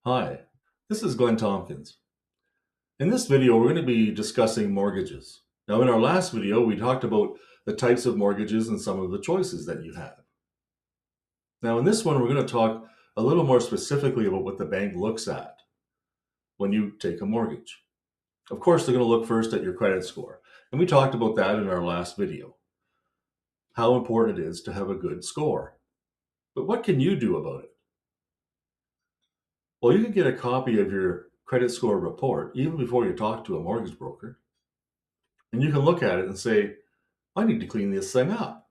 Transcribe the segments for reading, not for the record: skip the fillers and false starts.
Hi, this is Glenn Tompkins. In this video, we're going to be discussing mortgages. Now, in our last video, we talked about the types of mortgages and some of the choices that you have. Now, in this one, we're going to talk a little more specifically about what the bank looks at when you take a mortgage. Of course, they're going to look first at your credit score. And we talked about that in our last video, how important it is to have a good score. But what can you do about it? Well, you can get a copy of your credit score report even before you talk to a mortgage broker. And you can look at it and say, I need to clean this thing up.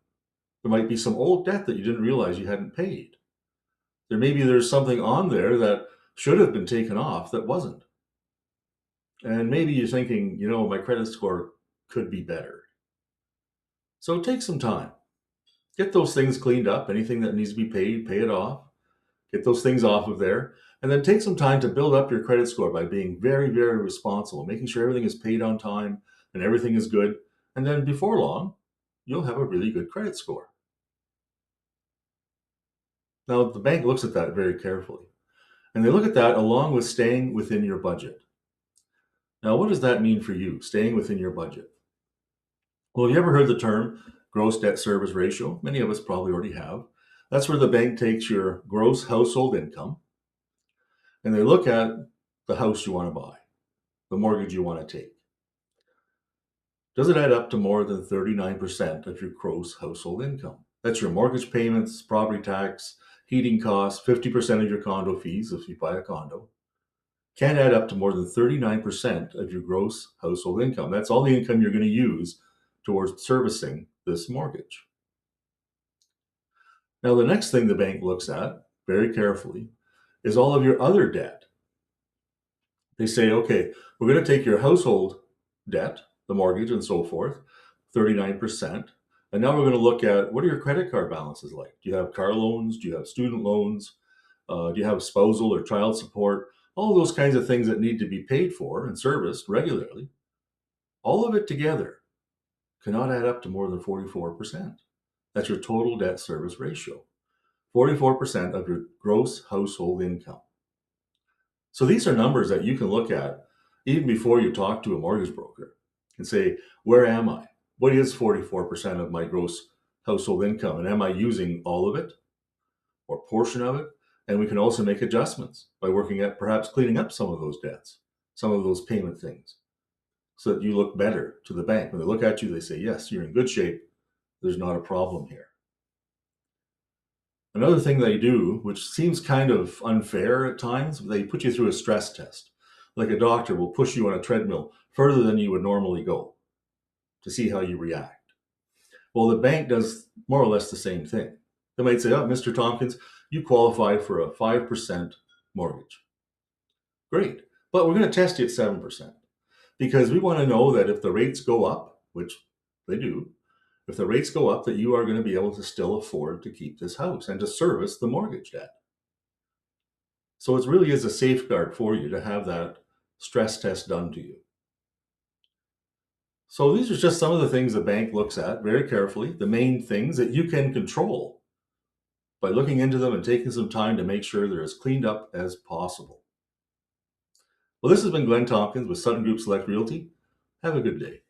There might be some old debt that you didn't realize you hadn't paid. There's something on there that should have been taken off that wasn't. And maybe you're thinking, my credit score could be better. So take some time. Get those things cleaned up. Anything that needs to be paid, pay it off. Get those things off of there. And then take some time to build up your credit score by being very, very responsible, making sure everything is paid on time and everything is good. And then before long, you'll have a really good credit score. Now, the bank looks at that very carefully, and they look at that along with staying within your budget. Now, what does that mean for you, staying within your budget? Well, have you ever heard the term gross debt service ratio? Many of us probably already have. That's where the bank takes your gross household income, and they look at the house you want to buy, the mortgage you want to take. Does it add up to more than 39% of your gross household income? That's your mortgage payments, property tax, heating costs, 50% of your condo fees if you buy a condo. Can add up to more than 39% of your gross household income. That's all the income you're going to use towards servicing this mortgage. Now, the next thing the bank looks at very carefully is all of your other debt. They say, okay, we're going to take your household debt, the mortgage and so forth, 39%. And now we're going to look at, what are your credit card balances like? Do you have car loans? Do you have student loans? Do you have spousal or child support? All those kinds of things that need to be paid for and serviced regularly. All of it together cannot add up to more than 44%. That's your total debt service ratio. 44% of your gross household income. So these are numbers that you can look at even before you talk to a mortgage broker and say, where am I? What is 44% of my gross household income? And am I using all of it or portion of it? And we can also make adjustments by working at perhaps cleaning up some of those debts, some of those payment things, so that you look better to the bank. When they look at you, they say, yes, you're in good shape. There's not a problem here. Another thing they do, which seems kind of unfair at times, they put you through a stress test. Like a doctor will push you on a treadmill further than you would normally go to see how you react. Well, the bank does more or less the same thing. They might say, oh, Mr. Tompkins, you qualify for a 5% mortgage. Great, but we're going to test you at 7% because we want to know that if the rates go up, which they do, if the rates go up, that you are going to be able to still afford to keep this house and to service the mortgage debt. So it really is a safeguard for you to have that stress test done to you. So these are just some of the things the bank looks at very carefully, the main things that you can control by looking into them and taking some time to make sure they're as cleaned up as possible. Well, this has been Glenn Tompkins with Sutton Group Select Realty. Have a good day.